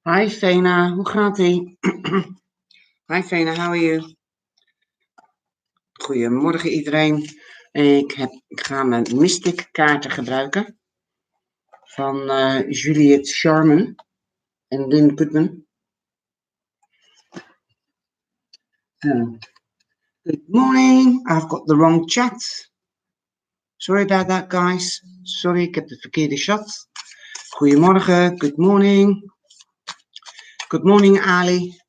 Hi Vena, hoe gaat ie? Hi Vena, how are you? Goedemorgen iedereen. Ik ga mijn Mystic kaarten gebruiken. Van Juliet Sharman en Lynn Goodman. Good morning. I've got the wrong chat. Sorry about that guys. Sorry, ik heb de verkeerde chat. Goedemorgen, good morning. Good morning Ali.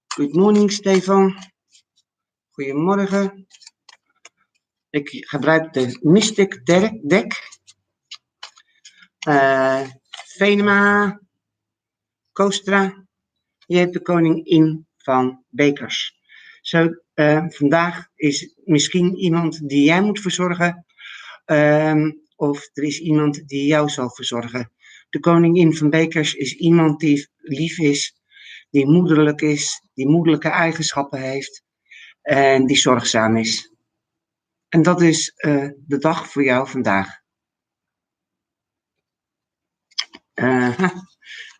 Good morning Stefan. Goedemorgen. Ik gebruik de Mystic deck. Venema, Kostra, je hebt de koningin van bekers. Vandaag is misschien iemand die jij moet verzorgen, of er is iemand die jou zal verzorgen. De koningin van bekers is iemand die lief is, die moederlijk is, die moederlijke eigenschappen heeft en die zorgzaam is. En dat is de dag voor jou vandaag.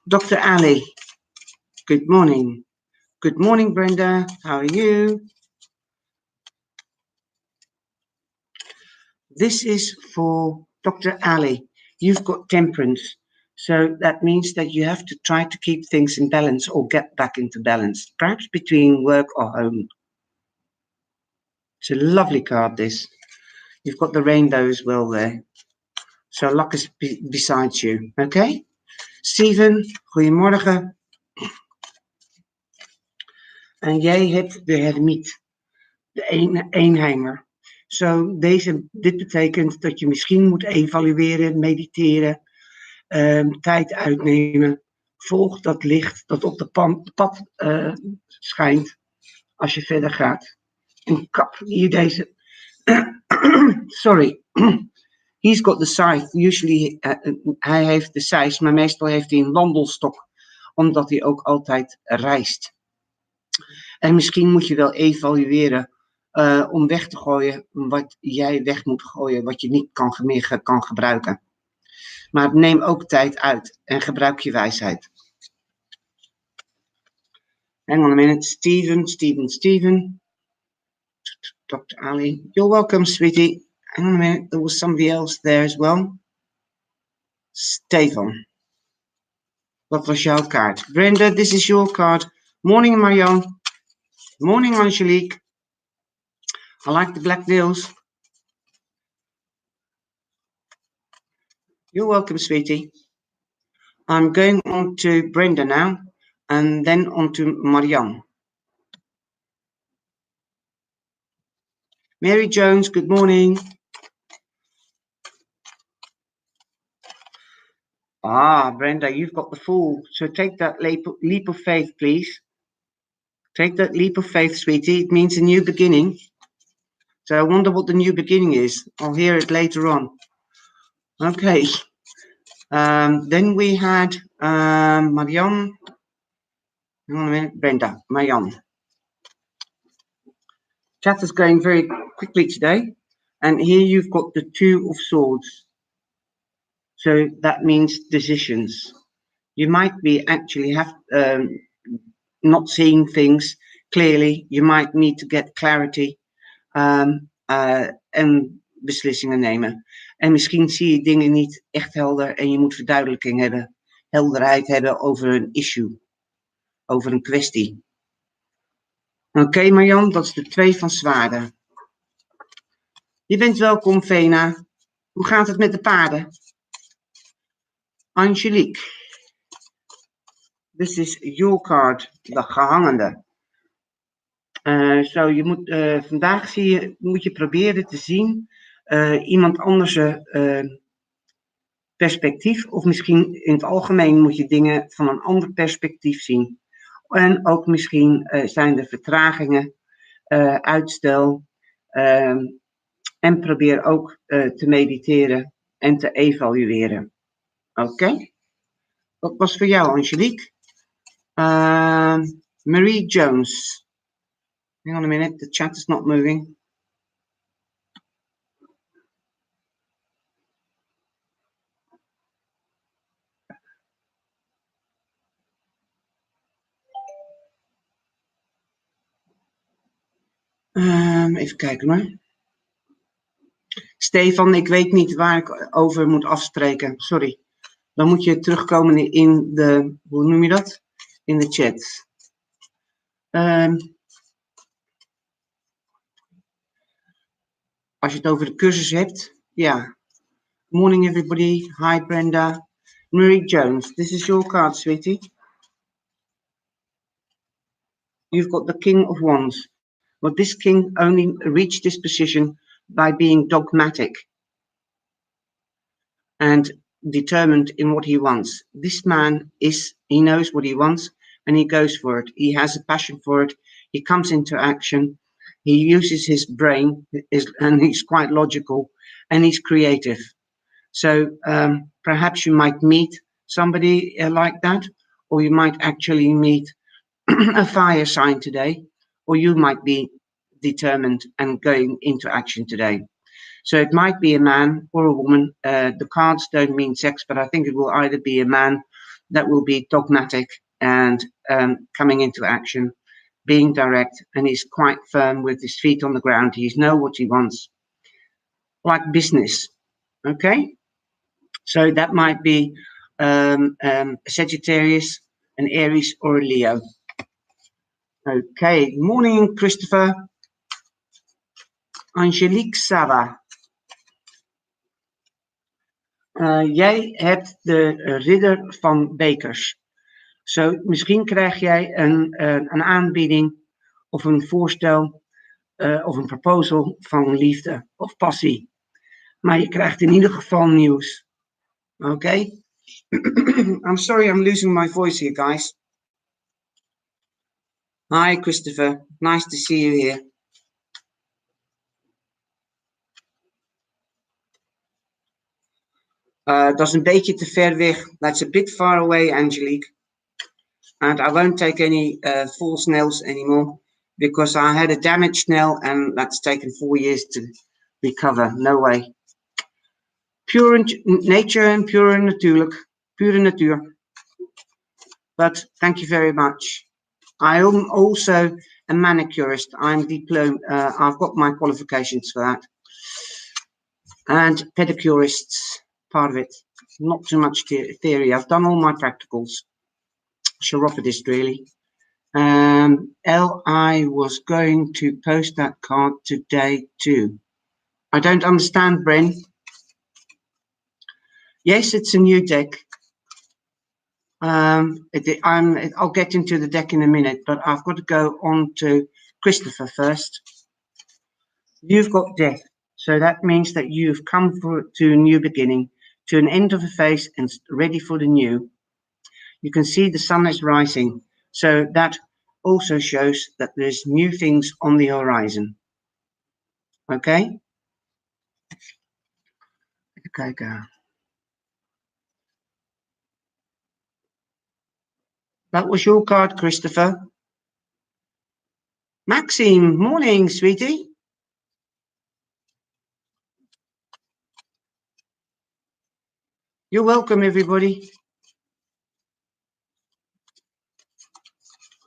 Dr. Ali, good morning. Good morning, Brenda. How are you? This is for Dr. Ali. You've got temperance. So that means that you have to try to keep things in balance or get back into balance, perhaps between work or home. It's a lovely card, this. You've got the rainbow as well there. So luck is beside you, okay? Steven, goedemorgen. En jij hebt de hermiet, de eenheimer. Dit betekent dat je misschien moet evalueren, mediteren, tijd uitnemen. Volg dat licht dat op de pad schijnt als je verder gaat. En kap hier deze. Sorry. He's got the scythe. Usually hij heeft de scythe, maar meestal heeft hij een wandelstok, omdat hij ook altijd reist. En misschien moet je wel evalueren om weg te gooien wat jij weg moet gooien, wat je niet meer kan gebruiken. Maar neem ook tijd uit en gebruik je wijsheid. Hang on a minute, Steven. Dr. Ali, you're welcome, sweetie. Hang on a minute, there was somebody else there as well. Stefan. Wat was jouw kaart? Brenda, this is your card. Morning, Marianne. Morning, Angelique. I like the black nails. You're welcome, sweetie. I'm going on to Brenda now, and then on to Marianne. Mary Jones, good morning. Brenda, you've got the Fool. So take that leap of faith, please. Take that leap of faith, sweetie. It means a new beginning. So I wonder what the new beginning is. I'll hear it later on. Okay. Then we had Marianne. Hang on a minute. Brenda, Marianne. Chat is going very quickly today. And here you've got the Two of Swords. So that means decisions. You might be actually not seeing things clearly. You might need to get clarity en beslissingen nemen. En misschien zie je dingen niet echt helder en je moet verduidelijking hebben, helderheid hebben over een issue, over een kwestie. Oké, Marjan, dat is de 2 van zwaarden. Je bent welkom, Vena. Hoe gaat het met de paarden? Angelique. This is your card, de gehangende. Je moet, vandaag moet je proberen te zien iemand anders perspectief, of misschien in het algemeen moet je dingen van een ander perspectief zien. En ook misschien zijn er vertragingen, uitstel, en probeer ook te mediteren en te evalueren. Oké? Wat was voor jou, Angelique? Marie Jones. Hang on a minute, the chat is not moving. Even kijken hoor. Stefan, ik weet niet waar ik over moet afspreken. Sorry. Dan moet je terugkomen in de, hoe noem je dat? In de chat. Als je het over de cursus hebt, ja. Morning everybody. Hi Brenda. Marie Jones, this is your card, sweetie. You've got the King of Wands. But this king only reached this position by being dogmatic and determined in what he wants. This man he knows what he wants and he goes for it. He has a passion for it. He comes into action. He uses his brain and he's quite logical and he's creative. So perhaps you might meet somebody like that, or you might actually meet a fire sign today, or you might be determined and going into action today. So it might be a man or a woman. The cards don't mean sex, but I think it will either be a man that will be dogmatic and coming into action, being direct, and he's quite firm with his feet on the ground. He knows what he wants, like business. Okay, so that might be a Sagittarius, an Aries, or a Leo. Okay, morning Christopher. Angelique Sava. Jij hebt de ridder van bekers. Zo, misschien krijg jij een aanbieding of een voorstel of een proposal van liefde of passie. Maar je krijgt in ieder geval nieuws. Oké? I'm sorry I'm losing my voice here, guys. Hi Christopher, nice to see you here. Dat is een beetje te ver weg. That's a bit far away, Angelique. And I won't take any false nails anymore because I had a damaged nail and that's taken 4 years to recover. No way. Pure nature and pure natuurlijk. Pure natuur. But thank you very much. I am also a manicurist. I'm diploma. I've got my qualifications for that. And pedicurists, part of it. Not too much theory. I've done all my practicals. Chiropodist, really. I was going to post that card today too. I don't understand, Bren. Yes, it's a new deck. I'll get into the deck in a minute, but I've got to go on to Christopher first. You've got death, so that means that you've come to a new beginning, to an end of a phase and ready for the new. You can see the sun is rising, so that also shows that there's new things on the horizon. Okay? Even kijken. That was your card, Christopher. Maxime, morning, sweetie. You're welcome, everybody.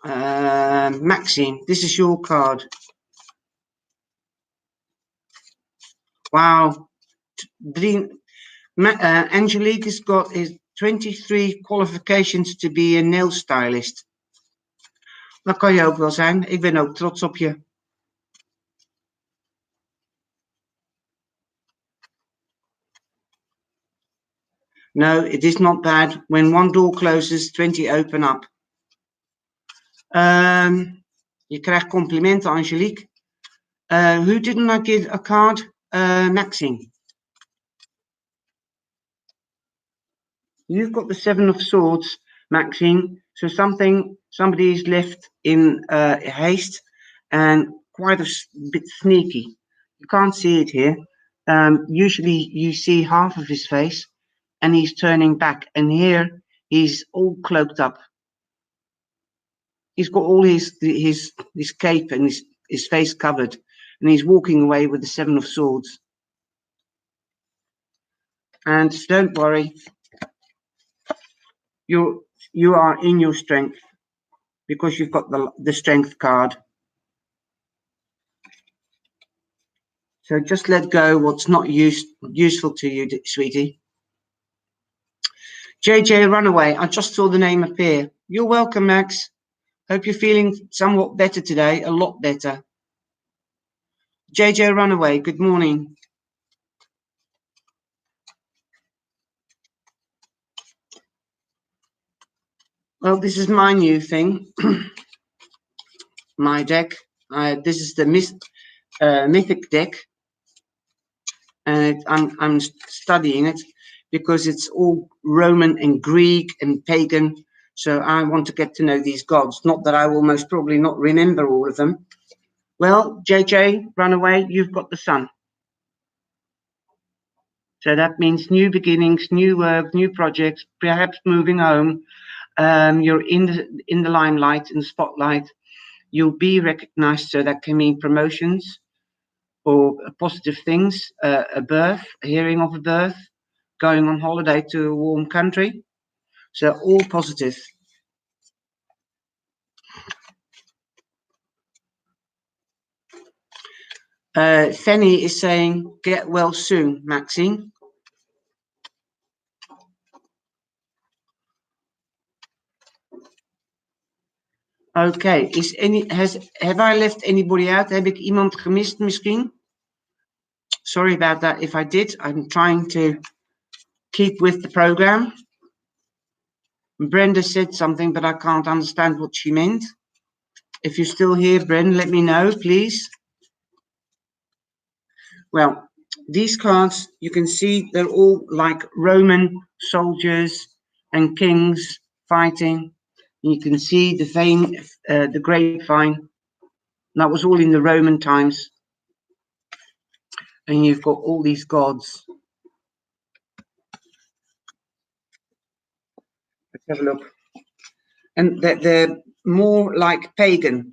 Maxime, this is your card. Wow. Angelique has got 23 qualifications to be a nail stylist. Dat kan je ook wel zijn. Ik ben ook trots op je. No, it is not bad. When one door closes, 20 open up. Je krijgt complimenten, Angelique. Who didn't I give a card? Maxine. You've got the 7 of Swords, Maxine. So somebody is left in haste and quite a bit sneaky. You can't see it here. Usually you see half of his face and he's turning back. And here he's all cloaked up. He's got all his cape and his face covered. And he's walking away with the 7 of Swords. And don't worry. You are in your strength because you've got the strength card. So just let go what's not useful to you, sweetie. JJ Runaway, I just saw the name appear. You're welcome, Max. Hope you're feeling somewhat better today, a lot better. JJ Runaway, good morning. Well, this is my new thing, my deck. This is the Mythic deck, and I'm studying it because it's all Roman and Greek and pagan. So I want to get to know these gods. Not that I will most probably not remember all of them. Well, JJ Runaway, you've got the sun. So that means new beginnings, new work, new projects, perhaps moving home. You're in the limelight, in the spotlight. You'll be recognized, so that can mean promotions or positive things, a birth, a hearing of a birth, going on holiday to a warm country. So all positive. Fanny is saying, get well soon, Maxine. Okay, have I left anybody out? Heb ik iemand gemist misschien? Sorry about that if I did. I'm trying to keep with the program. Brenda said something, but I can't understand what she meant. If you're still here, Brenda, let me know, please. Well, these cards, you can see they're all like Roman soldiers and kings fighting. You can see the vein, the grapevine. That was all in the Roman times. And you've got all these gods. Let's have a look. And they're more like pagan.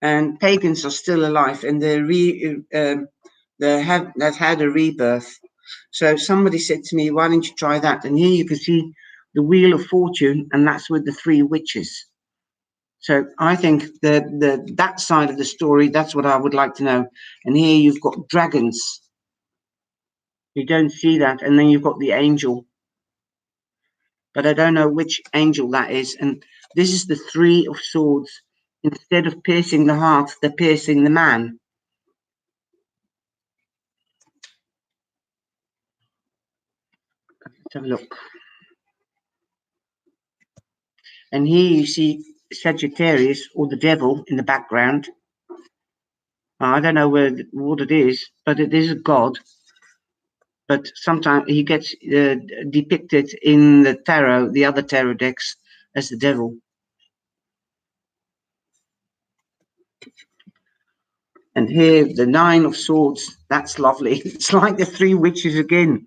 And pagans are still alive, and they've had a rebirth. So somebody said to me, why don't you try that? And here you can see the Wheel of Fortune, and that's with the 3 witches. So I think that side of the story, that's what I would like to know. And here you've got dragons. You don't see that. And then you've got the angel. But I don't know which angel that is. And this is the 3 of Swords. Instead of piercing the heart, they're piercing the man. Let's have a look. And here you see Sagittarius, or the devil, in the background. I don't know what it is, but it is a god. But sometimes he gets depicted in the tarot, the other tarot decks, as the devil. And here, the 9 of Swords, that's lovely. It's like the 3 witches again.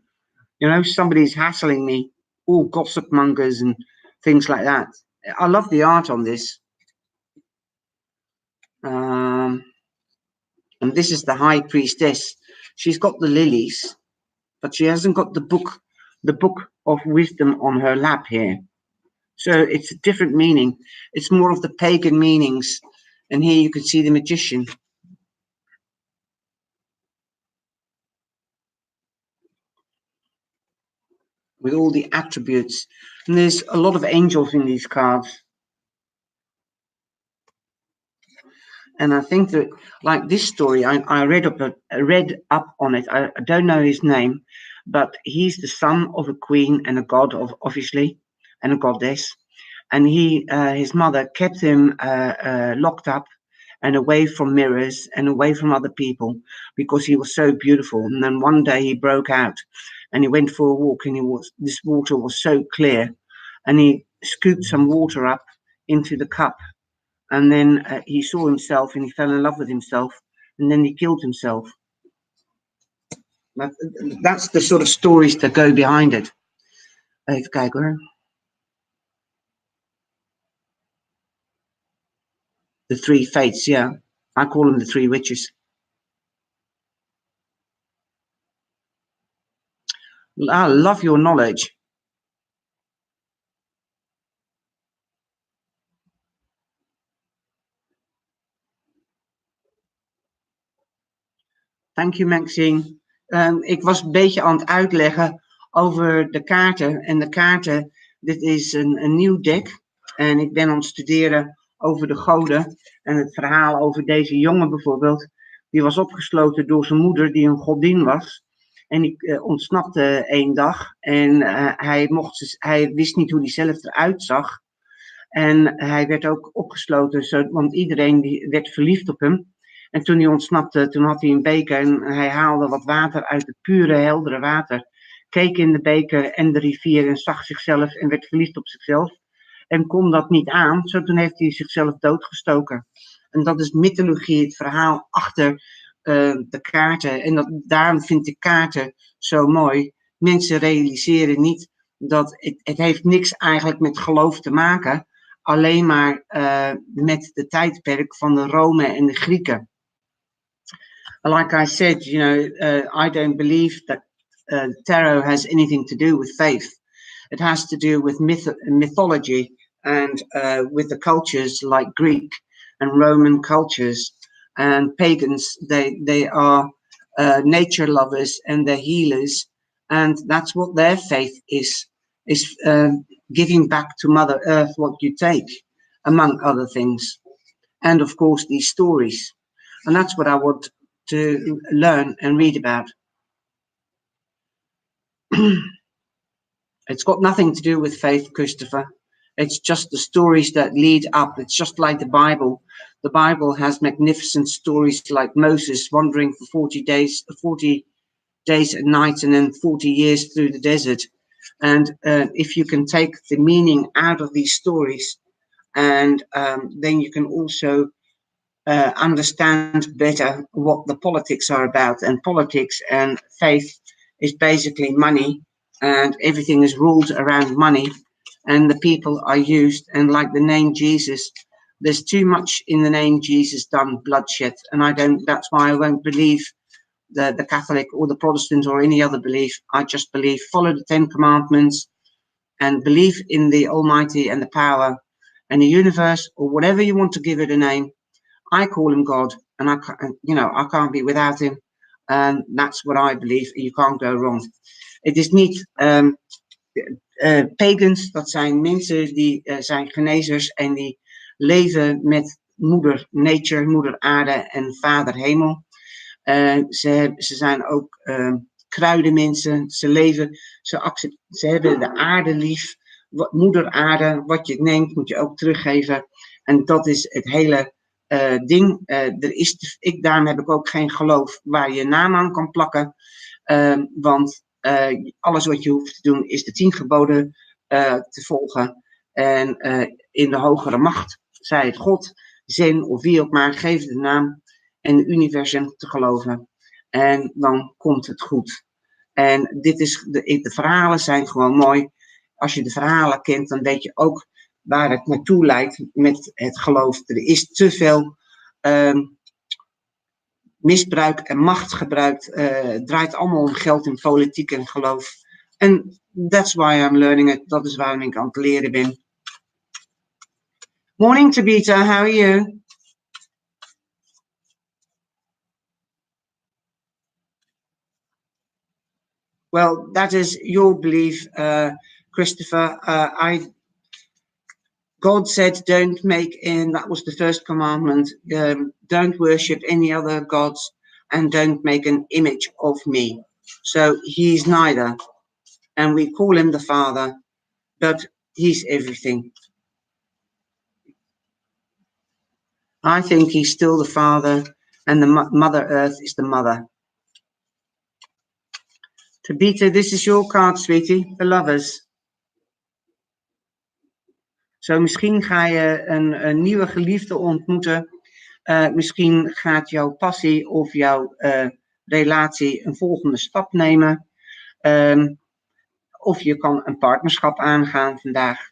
You know, somebody's hassling me, all gossip mongers and things like that. I love the art on this. And this is the High Priestess. She's got the lilies, but she hasn't got the book of wisdom on her lap here. So it's a different meaning. It's more of the pagan meanings. And here you can see the magician. With all the attributes. And there's a lot of angels in these cards. And I think that, like this story, I read up on it. I don't know his name, but he's the son of a queen and a god, obviously, and a goddess. And his mother kept him locked up and away from mirrors and away from other people because he was so beautiful. And then one day he broke out and he went for a walk, and this water was so clear, and he scooped some water up into the cup. And then he saw himself and he fell in love with himself, and then he killed himself. That's the sort of stories that go behind it. Even kijken hoor. The 3 fates, yeah. I call them the 3 witches. I love your knowledge. Thank you, Maxine. Ik was een beetje aan het uitleggen over de kaarten. En de kaarten, dit is een nieuw deck. En ik ben aan het studeren over de goden. En het verhaal over deze jongen bijvoorbeeld. Die was opgesloten door zijn moeder, die een godin was. En die ontsnapte één dag. En hij wist niet hoe hij zelf eruit zag. En hij werd ook opgesloten, want iedereen werd verliefd op hem. En toen hij ontsnapte, toen had hij een beker en hij haalde wat water uit het pure, heldere water. Keek in de beker en de rivier en zag zichzelf en werd verliefd op zichzelf. En kon dat niet aan, zo toen heeft hij zichzelf doodgestoken. En dat is mythologie, het verhaal achter de kaarten. En daarom vind ik kaarten zo mooi. Mensen realiseren niet dat het heeft niks eigenlijk met geloof te maken. Alleen maar met de tijdperk van de Rome en de Grieken. Like I said, I don't believe that tarot has anything to do with faith. It has to do with mythology and with the cultures like Greek and Roman cultures and pagans. They are nature lovers and they're healers, and that's what their faith is giving back to Mother Earth what you take, among other things. And of course these stories. And that's what I want to learn and read about. It's got nothing to do with faith, Christopher. It's just the stories that lead up. It's just like the Bible. The Bible has magnificent stories like Moses wandering for 40 days and nights and then 40 years through the desert. And if you can take the meaning out of these stories, and then you can also understand better what the politics are about. And politics and faith is basically money, and everything is ruled around money, and the people are used. And like the name Jesus, there's too much in the name Jesus done bloodshed, and that's why I won't believe the Catholic or the Protestant or any other belief. I just believe, follow the 10 commandments and believe in the Almighty and the power and the universe, or whatever you want to give it a name. I call him God, and I can't be without him. And that's what I believe. You can't go wrong. Het is niet pagans, dat zijn mensen die zijn genezers en die leven met moeder nature, moeder aarde en vader hemel. Ze zijn ook kruidenmensen. Ze hebben de aarde lief. Moeder aarde, wat je neemt moet je ook teruggeven. En dat is het hele ding. Daarom heb ik ook geen geloof waar je naam aan kan plakken. Want alles wat je hoeft te doen is de 10 geboden te volgen. En in de hogere macht, zij het God, Zen of wie ook maar, geef de naam en het universum te geloven. En dan komt het goed. En de verhalen zijn gewoon mooi. Als je de verhalen kent, dan weet je ook waar het naartoe leidt met het geloof. Er is te veel misbruik en macht gebruikt. Het draait allemaal om geld en politiek en geloof. En that's why I'm learning it. Dat is waarom ik aan het leren ben. Morning, Tabitha. How are you? Well, that is your belief, Christopher. God said, don't make, and that was the first commandment, don't worship any other gods and don't make an image of me. So he's neither. And we call him the Father, but he's everything. I think he's still the Father and the Mother Earth is the Mother. Tabitha, this is your card, sweetie, the Lovers. Zo misschien ga je een nieuwe geliefde ontmoeten. Misschien gaat jouw passie of jouw relatie een volgende stap nemen. Of je kan een partnerschap aangaan vandaag.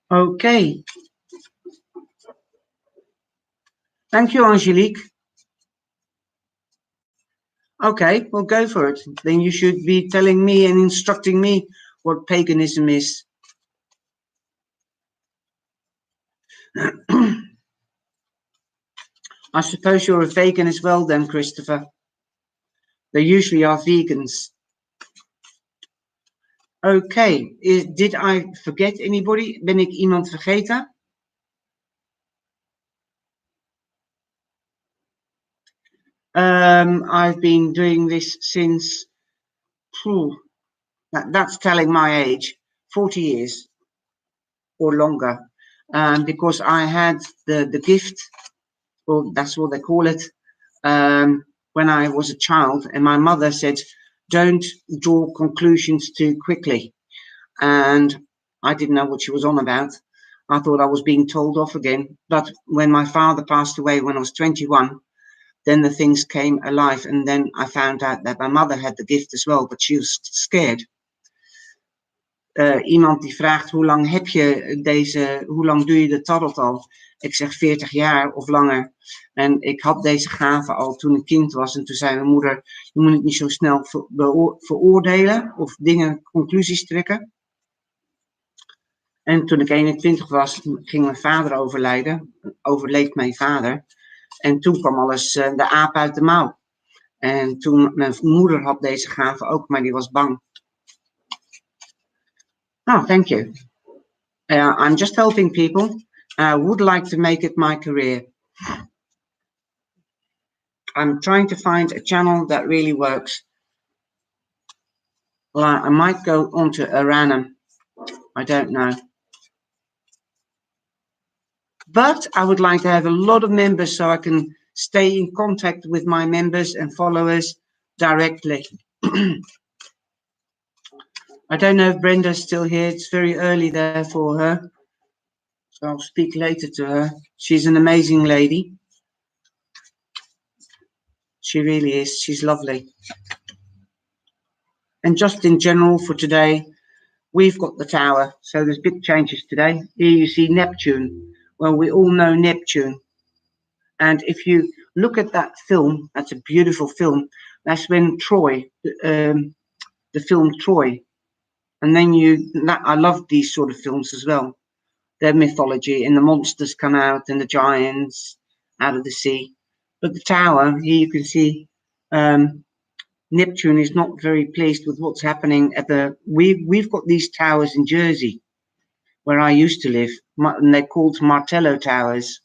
Oké. Thank you, Angelique. Okay, well, go for it. Then you should be telling me and instructing me what paganism is. I suppose you're a vegan as well then, Christopher. They usually are vegans. Okay, did I forget anybody? Ben ik iemand vergeten? I've been doing this since, that's telling my age, 40 years or longer. Because I had the gift, well, that's what they call it, when I was a child, and my mother said, don't draw conclusions too quickly. And I didn't know what she was on about. I thought I was being told off again. But when my father passed away when I was 21, then the things came alive. And then I found out that my mother had the gift as well, but she was scared. Iemand die vraagt, hoe lang heb je hoe lang doe je de tarot al? Ik zeg 40 jaar of langer. En ik had deze gave al toen ik kind was. En toen zei mijn moeder, je moet het niet zo snel veroordelen of conclusies trekken. En toen ik 21 was, ging mijn vader overlijden. Overleed mijn vader. En toen kwam alles de aap uit de mouw. En toen, mijn moeder had deze gave ook, maar die was bang. Oh, thank you. I'm just helping people. I would like to make it my career. I'm trying to find a channel that really works. Well, I might go on to Aranem. I don't know. But I would like to have a lot of members so I can stay in contact with my members and followers directly. I don't know if Brenda's still here. It's very early there for her. So I'll speak later to her. She's an amazing lady. She really is. She's lovely. And just in general for today, we've got the tower. So there's big changes today. Here you see Neptune. Well, we all know Neptune. And if you look at that film, that's a beautiful film. That's when Troy, the film Troy. And then I love these sort of films as well. Their mythology and the monsters come out and the giants out of the sea. But the tower, here you can see Neptune is not very pleased with what's happening at we've got these towers in Jersey where I used to live, and they're called Martello Towers.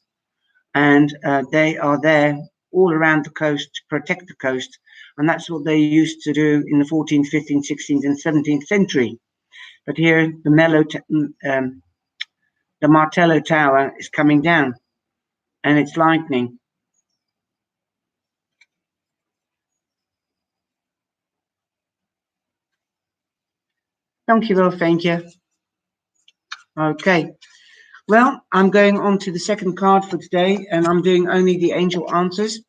And they are there all around the coast to protect the coast. And that's what they used to do in the 14th, 15th, 16th and 17th century. But here, the Martello Tower is coming down and it's lightning. Dankjewel, Veentje. Okay. Well, I'm going on to the second card for today, and I'm doing only the angel answers.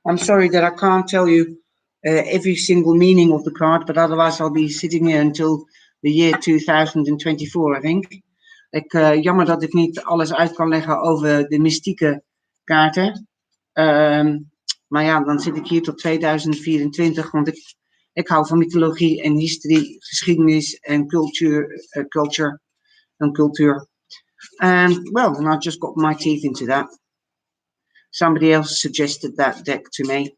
I'm sorry that I can't tell you every single meaning of the card, but otherwise I'll be sitting here until the year 2024, I think. Jammer dat ik niet alles uit kan leggen over de mystieke kaarten. Maar ja, dan zit ik hier tot 2024, want ik hou van mythologie en history, geschiedenis en culture and culture. Well, and I just got my teeth into that. Somebody else suggested that deck to me.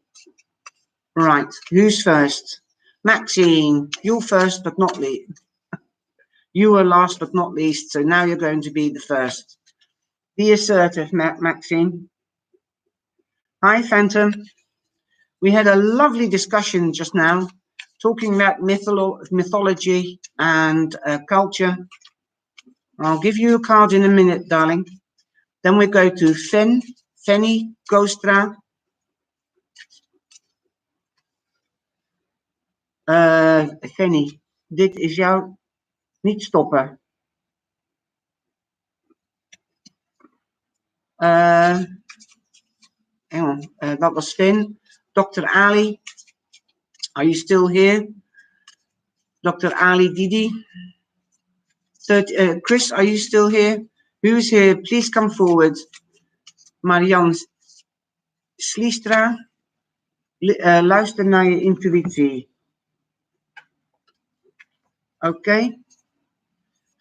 Right, who's first? Maxine, you're first but not least. You were last but not least, so now you're going to be the first. Be assertive, Maxine. Hi, Phantom. We had a lovely discussion just now, talking about mythology and culture. I'll give you a card in a minute, darling. Then we go to Fanny, Kostra. Fanny, dit is jou niet stoppen. Hang on, that was Finn. Dr. Ali, are you still here? Dr. Ali Didi. Chris, are you still here? Who's here? Please come forward. Marianne Sliestra, luister naar je intuïtie. Oké.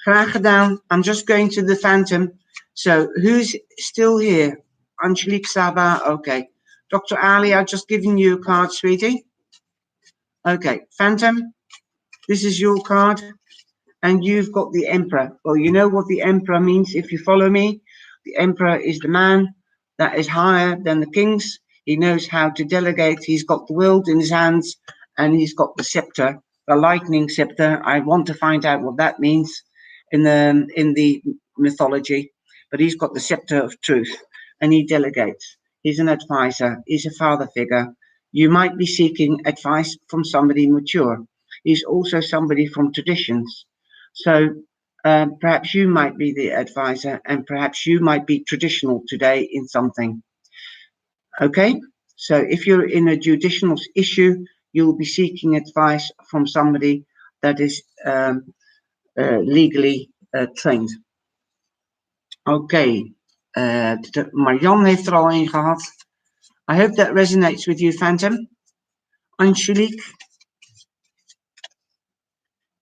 Graag gedaan. I'm just going to the Phantom. So, who's still here? Angelique Saba, okay. Dr. Ali, I've just given you a card, sweetie. Okay, Phantom, this is your card. And you've got the Emperor. Well, you know what the Emperor means if you follow me. The Emperor is the man that is higher than the kings. He knows how to delegate. He's got the world in his hands, and he's got the scepter, the lightning scepter. I want to find out what that means in the mythology. But he's got the scepter of truth, and he delegates. He's an advisor. He's a father figure. You might be seeking advice from somebody mature. He's also somebody from traditions. So perhaps you might be the advisor, and perhaps you might be traditional today in something. Okay, so if you're in a judicial issue, you'll be seeking advice from somebody that is legally trained. Okay, Marianne heeft er al een gehad. I hope that resonates with you, Phantom. Angelique,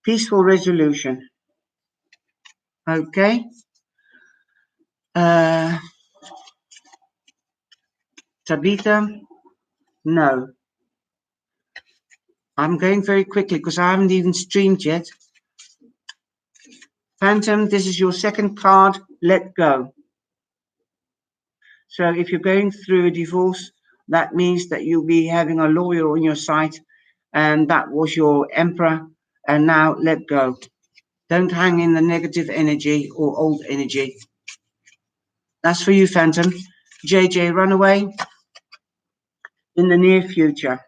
peaceful resolution. Okay. Tabitha, no. I'm going very quickly because I haven't even streamed yet. Phantom, this is your second card. Let go. So if you're going through a divorce, that means that you'll be having a lawyer on your side, and that was your Emperor, and now let go. Don't hang in the negative energy or old energy. That's for you, Phantom. JJ, run away in the near future.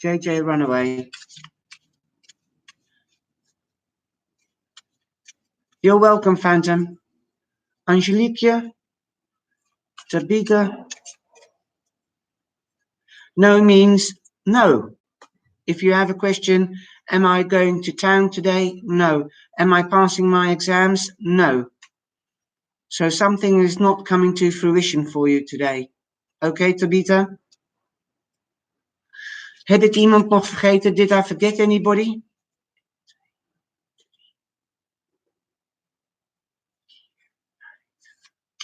JJ, run away. You're welcome, Phantom. Angelique, Tabitha. No means no. If you have a question, am I going to town today? No. Am I passing my exams? No. So something is not coming to fruition for you today. Okay, Tabitha? Heb ik iemand nog vergeten? Did I forget anybody?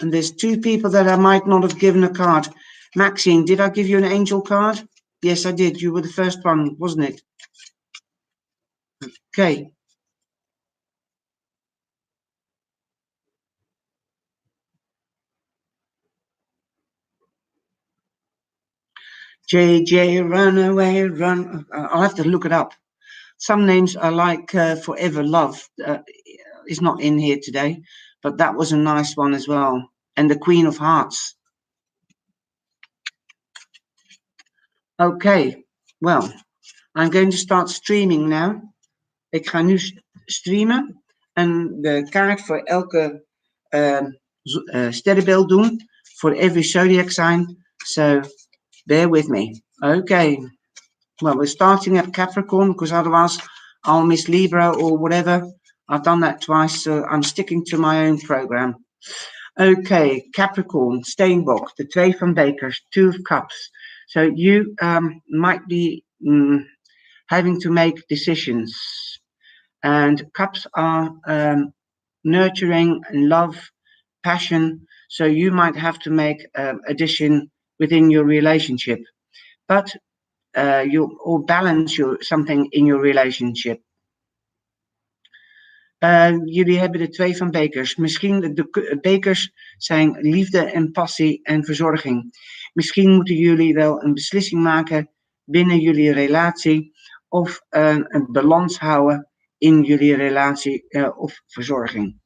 And there's two people that I might not have given a card. Maxine, did I give you an angel card? Yes, I did. You were the first one, wasn't it? Okay. JJ, run away, run. I'll have to look it up. Some names are like Forever Love. Is not in here today, but that was a nice one as well. And the Queen of Hearts. Okay, well, I'm going to start streaming now. Ik ga nu streamen en de kaart voor elke sterrenbeeld doen. For every zodiac sign. So bear with me. Okay. Well, we're starting at Capricorn because otherwise I'll miss Libra or whatever. I've done that twice, so I'm sticking to my own program. Okay, Capricorn, Steenbok, the Twee van Bekers, Two of Cups. So you might be having to make decisions. And cups are nurturing and love, passion. So you might have to make a decision within your relationship. But or balance something in your relationship. Jullie hebben de Twee van Bekers. Misschien de bekers zijn liefde en passie en verzorging. Misschien moeten jullie wel een beslissing maken binnen jullie relatie of een balans houden in jullie relatie of verzorging.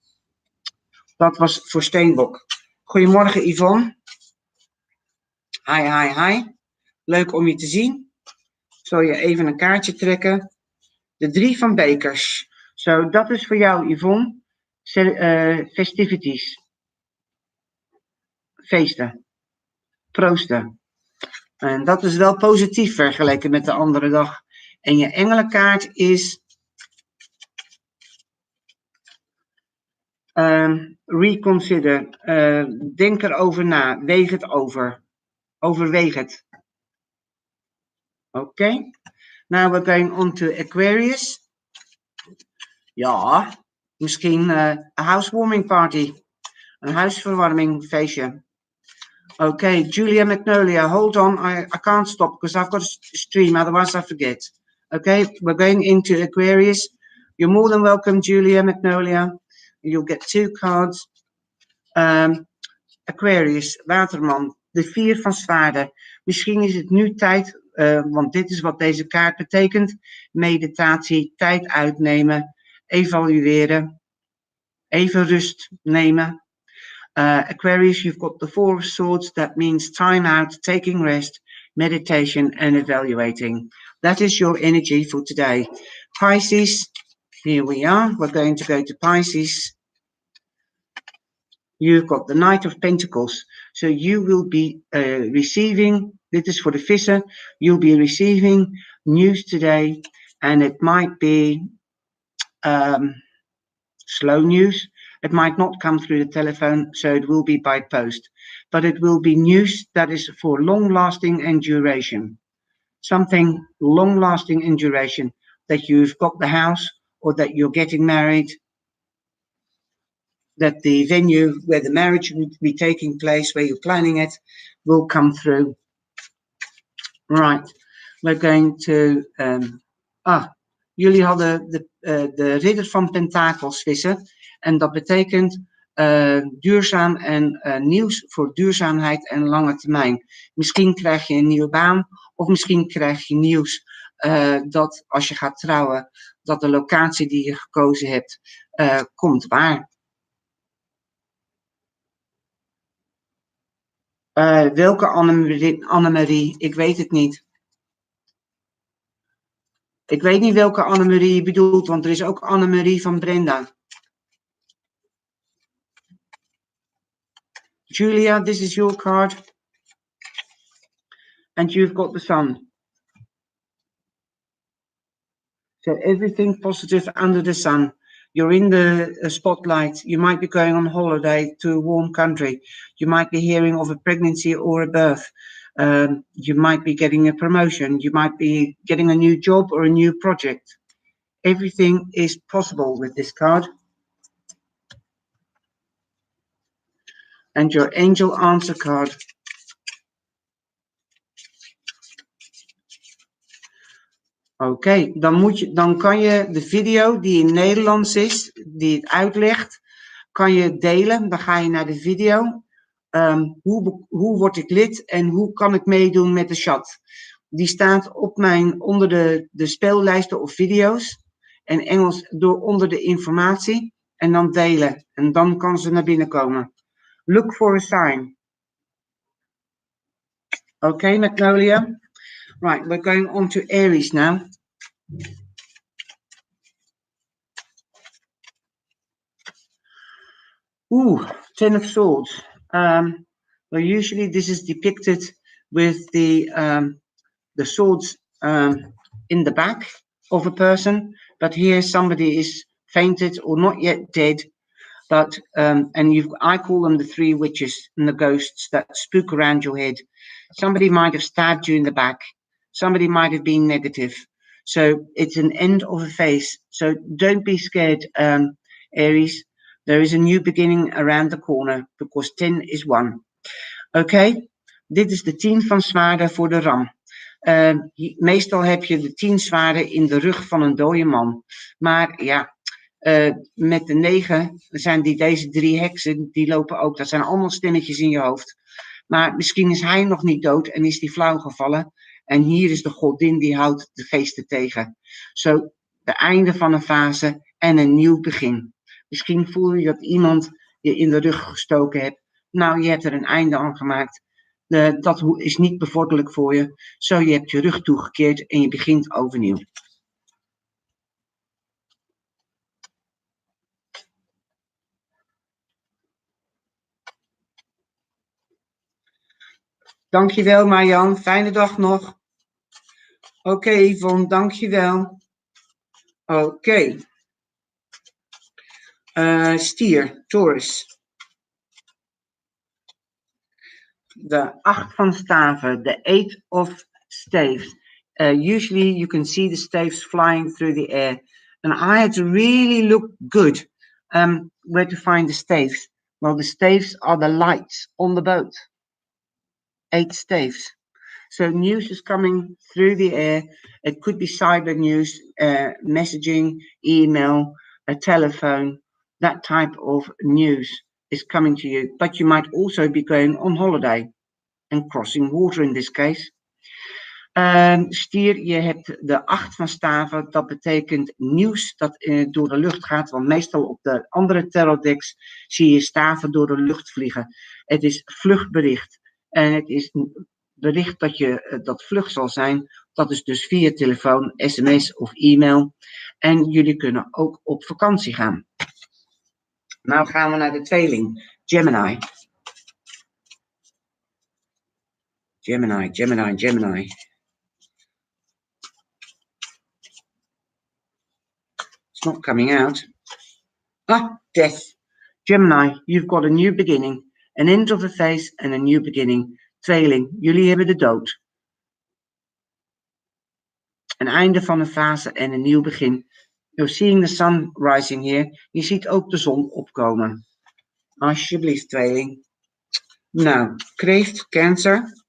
Dat was voor Steenbok. Goedemorgen Yvonne. Hi, hi, hi. Leuk om je te zien. Ik zal je even een kaartje trekken. De Drie van Bekers. Zo, dat is voor jou, Yvonne. Festivities. Feesten. Proosten. En dat is wel positief vergeleken met de andere dag. En je engelenkaart is... reconsider. Denk erover na. Weeg het over. Overweeg het. Okay. Now we're going on to Aquarius. Ja, misschien een housewarming party. Een huisverwarming feestje. Okay, Julia Magnolia, hold on. I can't stop because I've got a stream, otherwise I forget. Okay, we're going into Aquarius. You're more than welcome, Julia Magnolia. You'll get 2 cards. Aquarius, Waterman, de 4 van zwaarden. Misschien is het nu tijd, want dit is wat deze kaart betekent. Meditatie, tijd uitnemen, evalueren, even rust nemen. Aquarius, you've got the 4 of swords. That means time out, taking rest, meditation and evaluating. That is your energy for today. Pisces, here we are. We're going to go to Pisces. You've got the Knight of Pentacles. So you will be receiving, this is for the Vissen, you'll be receiving news today, and it might be slow news. It might not come through the telephone, so it will be by post. But it will be news that is for long-lasting and duration. Something long-lasting in duration, that you've got the house, or that you're getting married, that the venue where the marriage will be taking place, where you're planning it, will come through. Right, we're going to... jullie hadden de ridder van pentakels, Vissen. En dat betekent duurzaam en nieuws voor duurzaamheid en lange termijn. Misschien krijg je een nieuwe baan, of misschien krijg je nieuws dat als je gaat trouwen, dat de locatie die je gekozen hebt, komt waar. Welke Annemarie? Ik weet het niet. Ik weet niet welke Annemarie je bedoelt, want er is ook Annemarie van Brenda. Julia, this is your card. And you've got the sun. So everything positive under the sun. You're in the spotlight. You might be going on holiday to a warm country. You might be hearing of a pregnancy or a birth. You might be getting a promotion. You might be getting a new job or a new project. Everything is possible with this card. And your angel answer card. Oké, dan kan je de video die in Nederlands is, die het uitlegt, kan je delen. Dan ga je naar de video. Hoe word ik lid en hoe kan ik meedoen met de chat? Die staat op onder de speellijsten of video's. En Engels onder de informatie. En dan delen. En dan kan ze naar binnen komen. Look for a sign. Oké, Magnolia. Right, we're going on to Aries now. Ten of Swords. Well, usually this is depicted with the swords in the back of a person, but here somebody is fainted or not yet dead. But I call them the 3 witches and the ghosts that spook around your head. Somebody might have stabbed you in the back. Somebody might have been negative. So it's an end of a phase. So don't be scared, Aries. There is a new beginning around the corner, because 10 is 1. Oké, dit is de 10 van zwaarden voor de ram. Meestal heb je de 10 zwaarden in de rug van een dode man. Maar ja, met de 9 zijn deze 3 heksen, die lopen ook. Dat zijn allemaal stemmetjes in je hoofd. Maar misschien is hij nog niet dood en is die flauw gevallen. En hier is de godin die houdt de geesten tegen. Zo, de einde van een fase en een nieuw begin. Misschien voel je dat iemand je in de rug gestoken hebt. Nou, je hebt er een einde aan gemaakt. Dat is niet bevorderlijk voor je. Zo, je hebt je rug toegekeerd en je begint overnieuw. Dankjewel, Marjan. Fijne dag nog. Oké, Yvonne, dankjewel. Oké. Stier, Taurus. De 8 van staven, the 8 of staves. Usually you can see the staves flying through the air. And I had to really look good where to find the staves. Well, the staves are the lights on the boat. 8 staves. So news is coming through the air. It could be cyber news, messaging, email, a telephone, that type of news is coming to you. But you might also be going on holiday and crossing water in this case. Stier, je hebt de 8 van staven. Dat betekent nieuws dat door de lucht gaat. Want meestal op de andere tarotdecks zie je staven door de lucht vliegen. Het is vluchtbericht. En het is een bericht dat vlug zal zijn. Dat is dus via telefoon, sms of e-mail. En jullie kunnen ook op vakantie gaan. Nou gaan we naar de tweeling. Gemini. Gemini, Gemini, Gemini. It's not coming out. Ah, death. Gemini, you've got a new beginning. An end of a phase and a new beginning. Tweeling, jullie hebben de dood. Een einde van een fase en een nieuw begin. You're seeing the sun rising here. Je ziet ook de zon opkomen. Alsjeblieft, tweeling. Nou, kreeft, Cancer.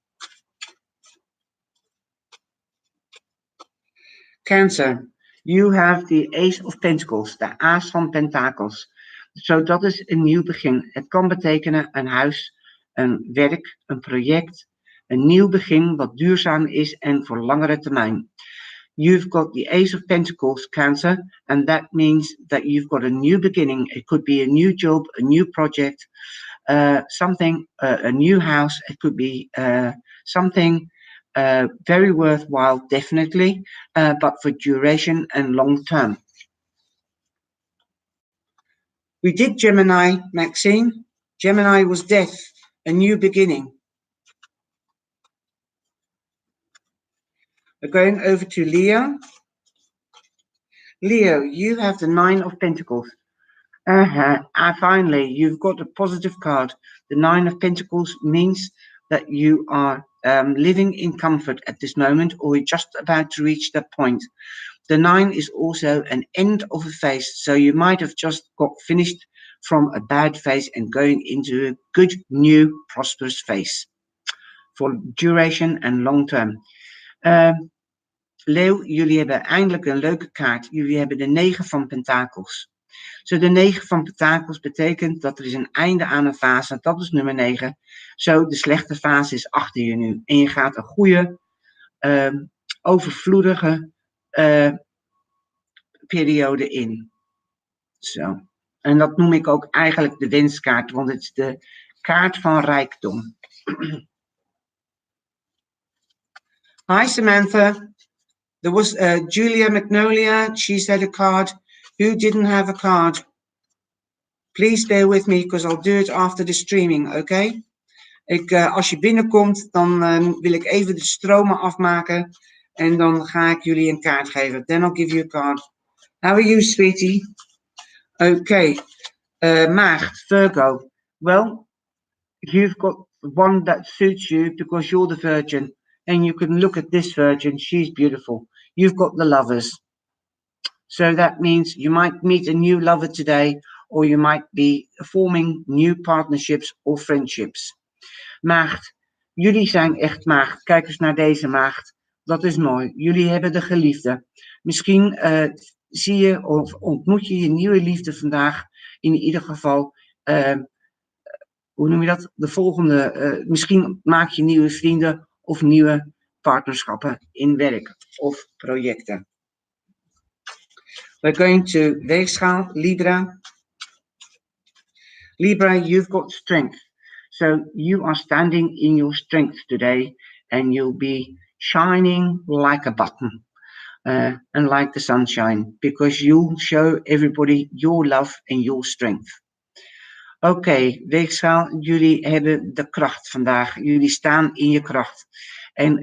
Cancer, you have the Ace of Pentacles, de aas van pentakels. Zo, dat is een nieuw begin. Het kan betekenen een huis, een werk, een project, een nieuw begin wat duurzaam is en voor langere termijn. You've got the Ace of Pentacles, Cancer, and that means that you've got a new beginning. It could be a new job, a new project, something, a new house. It could be something very worthwhile, definitely, but for duration and long term. We did Gemini, Maxine. Gemini was death, a new beginning. We're going over to Leo. Leo, you have the 9 of Pentacles. Finally, you've got a positive card. The 9 of Pentacles means that you are living in comfort at this moment, or you're just about to reach that point. The 9 is also an end of a phase, so you might have just got finished from a bad phase and going into a good, new, prosperous phase for duration and long term. Leeuw, jullie hebben eindelijk een leuke kaart. Jullie hebben de 9 van Pentakels. Zo, de 9 van Pentakels betekent dat er is een einde aan een fase. Dat is nummer 9. Zo, de slechte fase is achter je nu. En je gaat een goede, overvloedige periode in. Zo. En dat noem ik ook eigenlijk de wenskaart, want het is de kaart van rijkdom. Hi Samantha. There was Julia Magnolia. She's had a card. Who didn't have a card? Please bear with me because I'll do it after the streaming, okay? Als je binnenkomt, dan wil ik even de stromen afmaken. En dan ga ik jullie een kaart geven. Then I'll give you a card. How are you, sweetie? Okay. Maagd, Virgo. Well, you've got one that suits you because you're the virgin. And you can look at this virgin. She's beautiful. You've got the lovers. So that means you might meet a new lover today, or you might be forming new partnerships or friendships. Maagd, jullie zijn echt maagd. Kijk eens naar deze maagd. Dat is mooi. Jullie hebben de geliefde. Misschien zie je of ontmoet je je nieuwe liefde vandaag. In ieder geval, hoe noem je dat? De volgende, misschien maak je nieuwe vrienden of nieuwe partnerschappen in werk of projecten. We're going to Weegschaal, Libra. Libra, you've got strength. So you are standing in your strength today and you'll be shining like a button and like the sunshine because you'll show everybody your love and your strength. Oké, Weegschaal, jullie hebben de kracht vandaag. Jullie staan in je kracht. En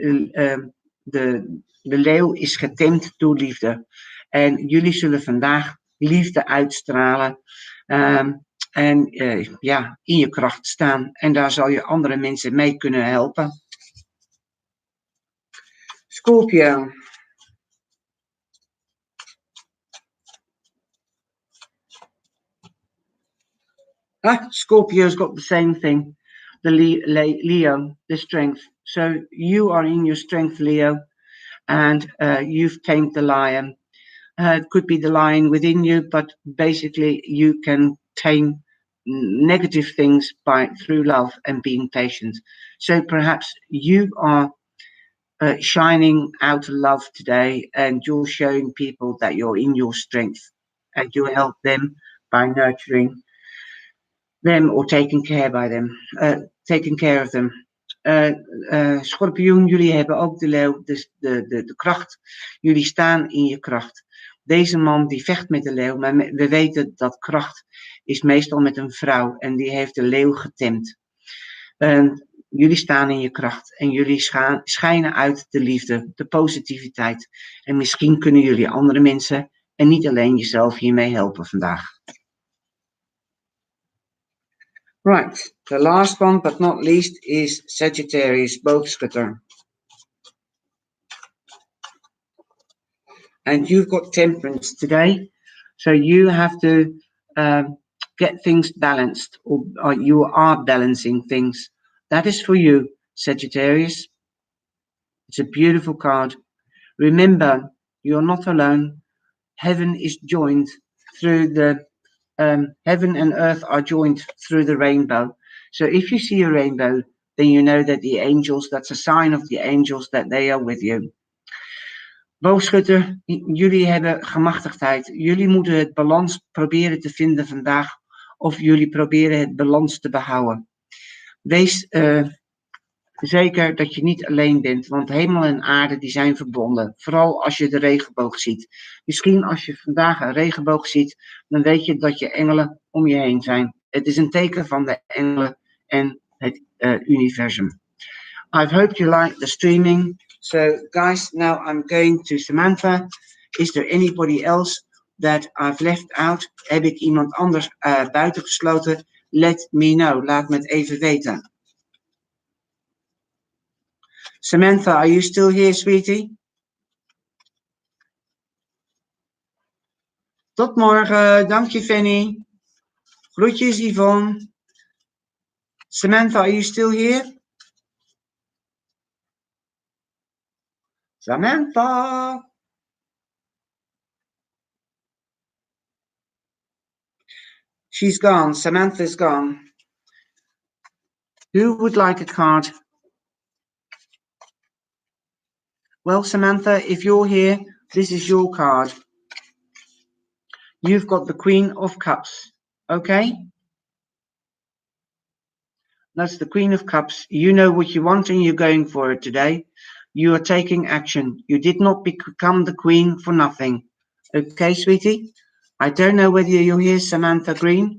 de leeuw is getemd door liefde. En jullie zullen vandaag liefde uitstralen. En ja, in je kracht staan. En daar zal je andere mensen mee kunnen helpen. Scorpio. Scorpio's got the same thing. The Leo, the strength. So you are in your strength, Leo, and you've tamed the lion. It could be the lion within you, but basically you can tame negative things through love and being patient. So perhaps you are shining out love today, and you're showing people that you're in your strength, and you help them by nurturing them or taking care of them. Schorpioen, jullie hebben ook de leeuw, de kracht. Jullie staan in je kracht. Deze man die vecht met de leeuw, maar we weten dat kracht is meestal met een vrouw en die heeft de leeuw getemd. Jullie staan in je kracht en jullie schijnen uit de liefde, de positiviteit. En misschien kunnen jullie andere mensen en niet alleen jezelf hiermee helpen vandaag. Right, the last one but not least is Sagittarius, boogschutter. And you've got temperance today, so you have to get things balanced, or you are balancing things. That is for you, Sagittarius. It's a beautiful card. Remember, you're not alone. Heaven is joined through the heaven and earth are joined through the rainbow. So if you see a rainbow, then you know that the angels, that's a sign of the angels that they are with you. Boogschutter, jullie hebben gemachtigdheid. Jullie moeten het balans proberen te vinden vandaag, of jullie proberen het balans te behouden. Wees zeker dat je niet alleen bent, want hemel en aarde die zijn verbonden. Vooral als je de regenboog ziet. Misschien als je vandaag een regenboog ziet, dan weet je dat je engelen om je heen zijn. Het is een teken van de engelen en het universum. I hope you like the streaming. So guys, now I'm going to Samantha. Is there anybody else that I've left out? Heb ik iemand anders buitengesloten? Let me know. Laat me het even weten. Samantha, are you still here, sweetie? Tot morgen. Dank je, Fanny. Groetjes, Yvonne. Samantha, are you still here? Samantha. She's gone. Samantha's gone. Who would like a card? Well, Samantha, if you're here, this is your card. You've got the Queen of Cups, okay? That's the Queen of Cups. You know what you want and you're going for it today. You are taking action. You did not become the Queen for nothing. Okay, sweetie? I don't know whether you're here, Samantha Green.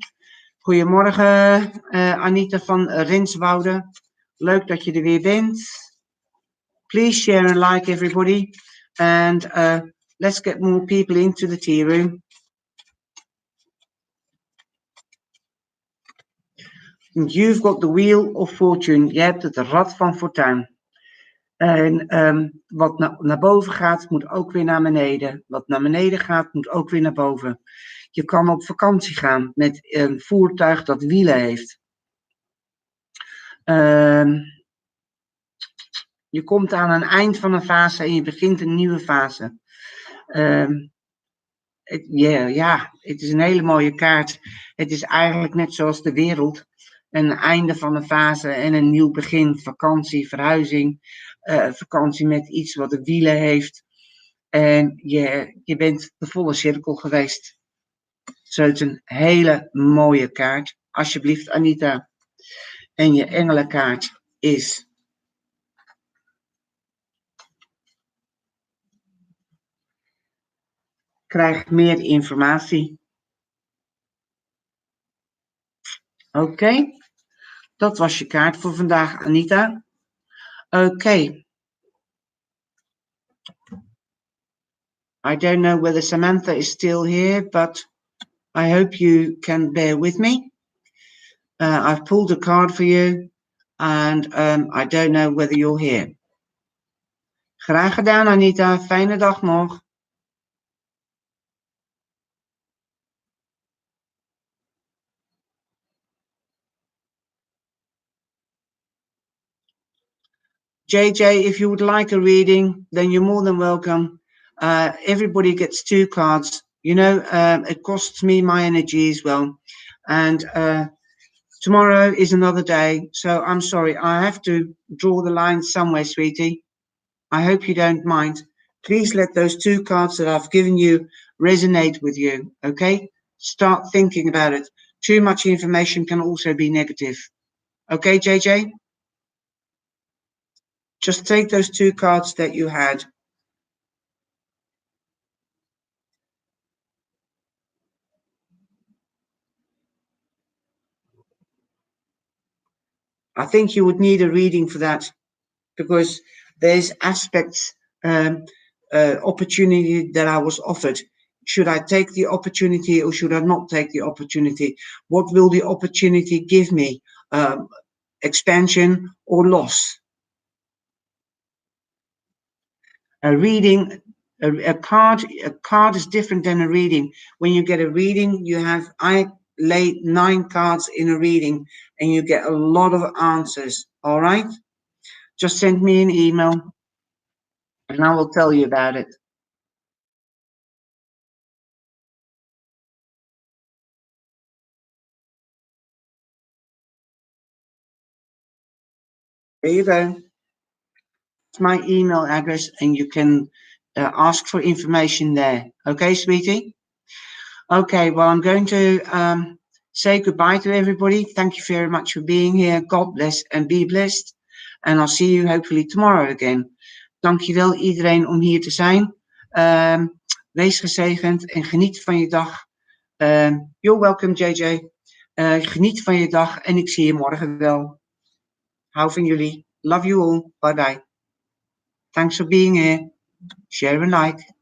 Goedemorgen, Anita van Renswoude. Leuk dat je er weer bent. Please share and like everybody. And let's get more people into the tea room. And you've got the Wheel of Fortune. Je hebt het Rad van Fortuin. En wat naar boven gaat, moet ook weer naar beneden. Wat naar beneden gaat, moet ook weer naar boven. Je kan op vakantie gaan met een voertuig dat wielen heeft. Je komt aan een eind van een fase en je begint een nieuwe fase. Het is een hele mooie kaart. Het is eigenlijk net zoals de wereld. Een einde van een fase en een nieuw begin. Vakantie, verhuizing. Vakantie met iets wat de wielen heeft. En je bent de volle cirkel geweest. Zo, het is een hele mooie kaart. Alsjeblieft, Anita. En je engelenkaart is... Krijg meer informatie. Oké. Dat was je kaart voor vandaag, Anita. Oké. I don't know whether Samantha is still here, but I hope you can bear with me. I've pulled a card for you, and I don't know whether you're here. Graag gedaan, Anita. Fijne dag nog. JJ, if you would like a reading, then you're more than welcome. Everybody gets 2 cards. You know, it costs me my energy as well. And tomorrow is another day. So I'm sorry, I have to draw the line somewhere, sweetie. I hope you don't mind. Please let those 2 cards that I've given you resonate with you, okay? Start thinking about it. Too much information can also be negative. Okay, JJ? Just take those 2 cards that you had. I think you would need a reading for that, because there's aspects, opportunity that I was offered. Should I take the opportunity or should I not take the opportunity? What will the opportunity give me? Expansion or loss? A reading, a card is different than a reading. When you get a reading, I lay 9 cards in a reading and you get a lot of answers. All right, just send me an email and I will tell you about it. There you go. It's my email address and you can ask for information there. Okay, sweetie? Okay, well, I'm going to say goodbye to everybody. Thank you very much for being here. God bless and be blessed. And I'll see you hopefully tomorrow again. Dankjewel iedereen om hier te zijn. Wees gezegend en geniet van je dag. You're welcome, JJ. Geniet van je dag en ik zie je morgen wel. Hou van jullie. Love you all. Bye bye. Thanks for being here. Share and like.